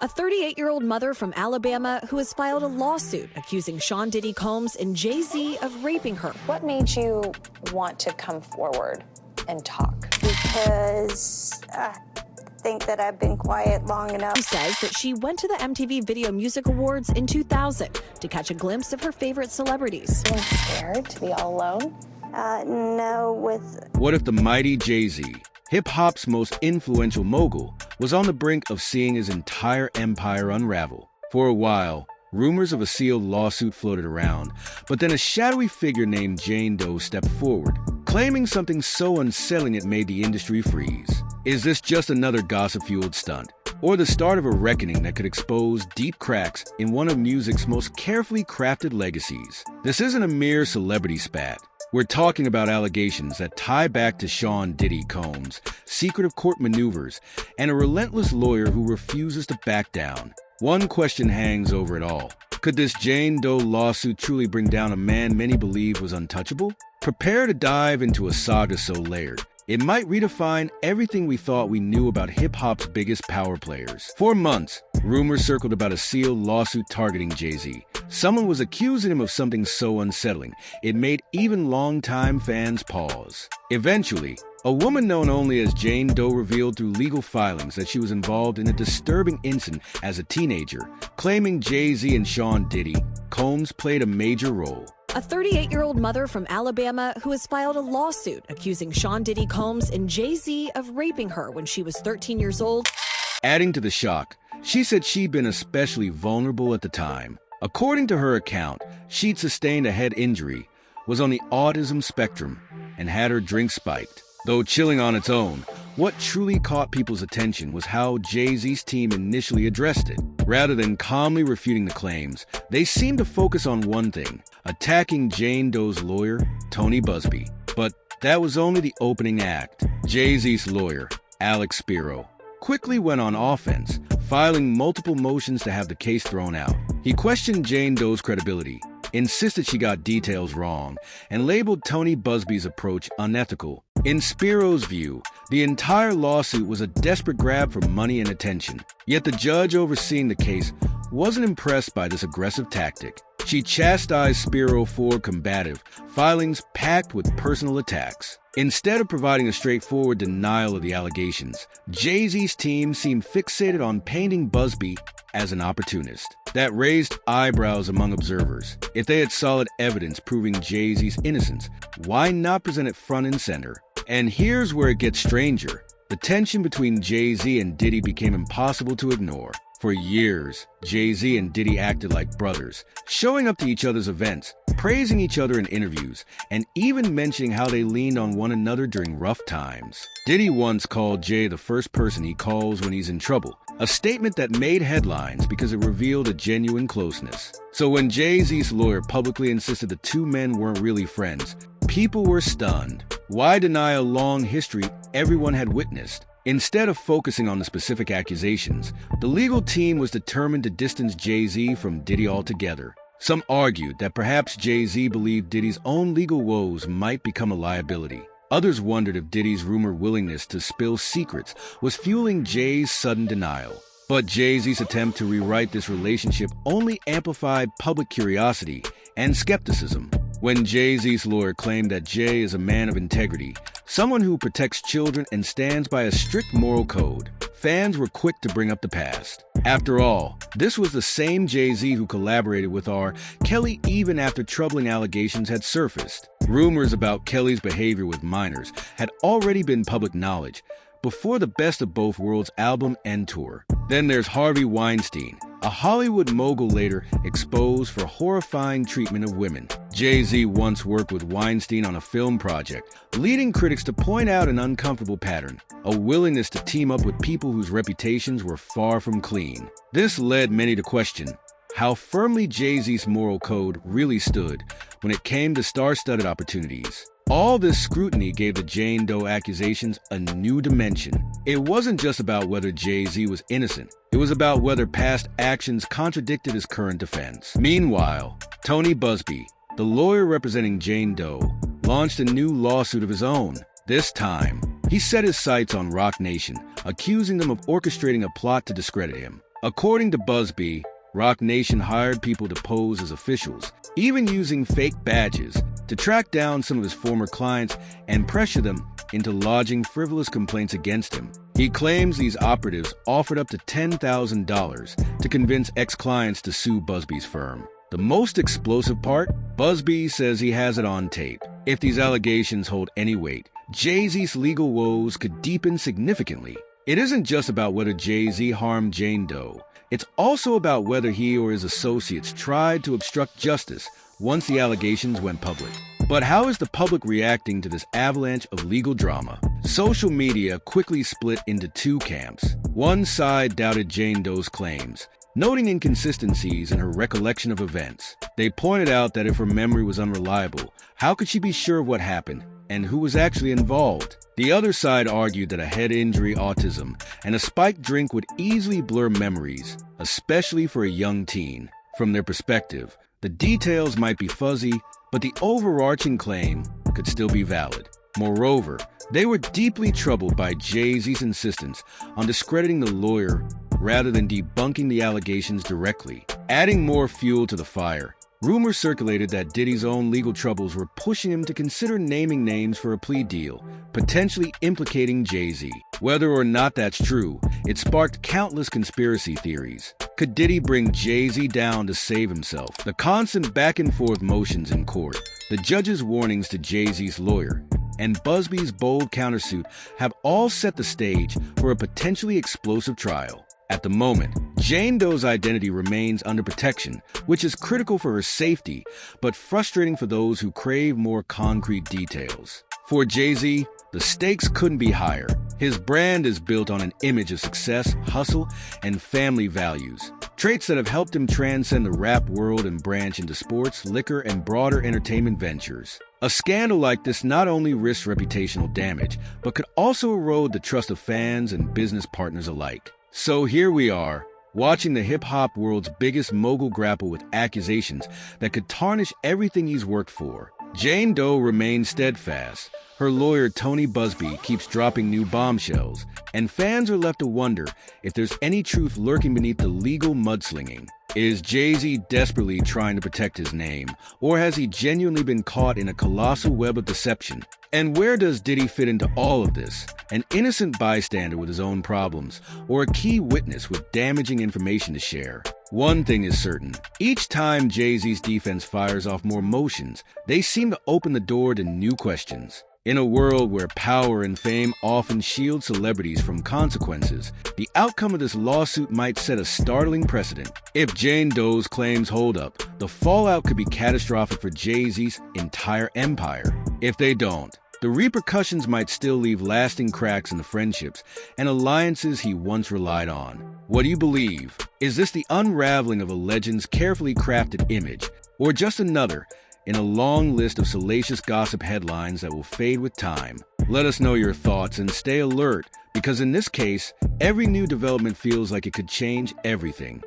A 38-year-old mother from Alabama who has filed a lawsuit accusing Sean Diddy Combs and JayZ of raping her. What made you want to come forward and talk? Because I think that I've been quiet long enough. She says that she went to the MTV Video Music Awards in 2000 to catch a glimpse of her favorite celebrities. Feeling scared to be all alone? No, with... What if the mighty JayZ, hip-hop's most influential mogul, was on the brink of seeing his entire empire unravel? For a while, rumors of a sealed lawsuit floated around, but then a shadowy figure named Jane Doe stepped forward, claiming something so unsettling it made the industry freeze. Is this just another gossip-fueled stunt, or the start of a reckoning that could expose deep cracks in one of music's most carefully crafted legacies? This isn't a mere celebrity spat. We're talking about allegations that tie back to Sean Diddy Combs, secretive court maneuvers, and a relentless lawyer who refuses to back down. One question hangs over it all. Could this Jane Doe lawsuit truly bring down a man many believe was untouchable? Prepare to dive into a saga so layered it might redefine everything we thought we knew about hip-hop's biggest power players. For months, rumors circled about a sealed lawsuit targeting JayZ. Someone was accusing him of something so unsettling, it made even longtime fans pause. Eventually, a woman known only as Jane Doe revealed through legal filings that she was involved in a disturbing incident as a teenager, claiming JayZ and Sean Diddy Combs played a major role. A 38-year-old mother from Alabama who has filed a lawsuit accusing Sean Diddy Combs and JayZ of raping her when she was 13 years old. Adding to the shock, she said she'd been especially vulnerable at the time. According to her account, she'd sustained a head injury, was on the autism spectrum, and had her drink spiked. Though chilling on its own, what truly caught people's attention was how JayZ's team initially addressed it. Rather than calmly refuting the claims, they seemed to focus on one thing: attacking Jane Doe's lawyer, Tony Busby. But that was only the opening act. JayZ's lawyer, Alex Spiro, quickly went on offense, filing multiple motions to have the case thrown out. He questioned Jane Doe's credibility, insisted she got details wrong, and labeled Tony Busby's approach unethical. In Spiro's view, the entire lawsuit was a desperate grab for money and attention. Yet the judge overseeing the case wasn't impressed by this aggressive tactic. She chastised Spiro for combative filings packed with personal attacks. Instead of providing a straightforward denial of the allegations, JayZ's team seemed fixated on painting Busby as an opportunist. That raised eyebrows among observers. If they had solid evidence proving JayZ's innocence, why not present it front and center? And here's where it gets stranger. The tension between JayZ and Diddy became impossible to ignore. For years, JayZ and Diddy acted like brothers, showing up to each other's events, praising each other in interviews, and even mentioning how they leaned on one another during rough times. Diddy once called Jay the first person he calls when he's in trouble, a statement that made headlines because it revealed a genuine closeness. So when JayZ's lawyer publicly insisted the two men weren't really friends, people were stunned. Why deny a long history everyone had witnessed? Instead of focusing on the specific accusations, the legal team was determined to distance JayZ from Diddy altogether. Some argued that perhaps JayZ believed Diddy's own legal woes might become a liability. Others wondered if Diddy's rumored willingness to spill secrets was fueling Jay's sudden denial. But JayZ's attempt to rewrite this relationship only amplified public curiosity and skepticism. When JayZ's lawyer claimed that Jay is a man of integrity, someone who protects children and stands by a strict moral code, fans were quick to bring up the past. After all, this was the same JayZ who collaborated with R. Kelly even after troubling allegations had surfaced. Rumors about Kelly's behavior with minors had already been public knowledge before the Best of Both Worlds album and tour. Then there's Harvey Weinstein, a Hollywood mogul later exposed for horrifying treatment of women. JayZ once worked with Weinstein on a film project, leading critics to point out an uncomfortable pattern: a willingness to team up with people whose reputations were far from clean. This led many to question how firmly JayZ's moral code really stood when it came to star-studded opportunities. All this scrutiny gave the Jane Doe accusations a new dimension. It wasn't just about whether JayZ was innocent. It was about whether past actions contradicted his current defense. Meanwhile, Tony Busby, the lawyer representing Jane Doe, launched a new lawsuit of his own. This time, he set his sights on Roc Nation, accusing them of orchestrating a plot to discredit him. According to Busby, Roc Nation hired people to pose as officials, even using fake badges, to track down some of his former clients and pressure them into lodging frivolous complaints against him. He claims these operatives offered up to $10,000 to convince ex-clients to sue Busby's firm. The most explosive part? Busby says he has it on tape. If these allegations hold any weight, JayZ's legal woes could deepen significantly. It isn't just about whether JayZ harmed Jane Doe. It's also about whether he or his associates tried to obstruct justice once the allegations went public. But how is the public reacting to this avalanche of legal drama? Social media quickly split into two camps. One side doubted Jane Doe's claims, noting inconsistencies in her recollection of events. They pointed out that if her memory was unreliable, how could she be sure of what happened and who was actually involved? The other side argued that a head injury, autism, and a spiked drink would easily blur memories, especially for a young teen. From their perspective, the details might be fuzzy, but the overarching claim could still be valid. Moreover, they were deeply troubled by JayZ's insistence on discrediting the lawyer rather than debunking the allegations directly. Adding more fuel to the fire, rumors circulated that Diddy's own legal troubles were pushing him to consider naming names for a plea deal, potentially implicating JayZ. Whether or not that's true, it sparked countless conspiracy theories. Could Diddy bring JayZ down to save himself? The constant back-and-forth motions in court, the judge's warnings to JayZ's lawyer, and Busby's bold countersuit have all set the stage for a potentially explosive trial. At the moment, Jane Doe's identity remains under protection, which is critical for her safety, but frustrating for those who crave more concrete details. For JayZ, the stakes couldn't be higher. His brand is built on an image of success, hustle, and family values, traits that have helped him transcend the rap world and branch into sports, liquor, and broader entertainment ventures. A scandal like this not only risks reputational damage, but could also erode the trust of fans and business partners alike. So here we are, watching the hip-hop world's biggest mogul grapple with accusations that could tarnish everything he's worked for. Jane Doe remains steadfast. Her lawyer, Tony Busby, keeps dropping new bombshells, and fans are left to wonder if there's any truth lurking beneath the legal mudslinging. Is JayZ desperately trying to protect his name, or has he genuinely been caught in a colossal web of deception? And where does Diddy fit into all of this? An innocent bystander with his own problems, or a key witness with damaging information to share? One thing is certain. Each time JayZ's defense fires off more motions, they seem to open the door to new questions. In a world where power and fame often shield celebrities from consequences, the outcome of this lawsuit might set a startling precedent. If Jane Doe's claims hold up, the fallout could be catastrophic for JayZ's entire empire. If they don't, the repercussions might still leave lasting cracks in the friendships and alliances he once relied on. What do you believe? Is this the unraveling of a legend's carefully crafted image, or just another in a long list of salacious gossip headlines that will fade with time? Let us know your thoughts and stay alert, because in this case, every new development feels like it could change everything.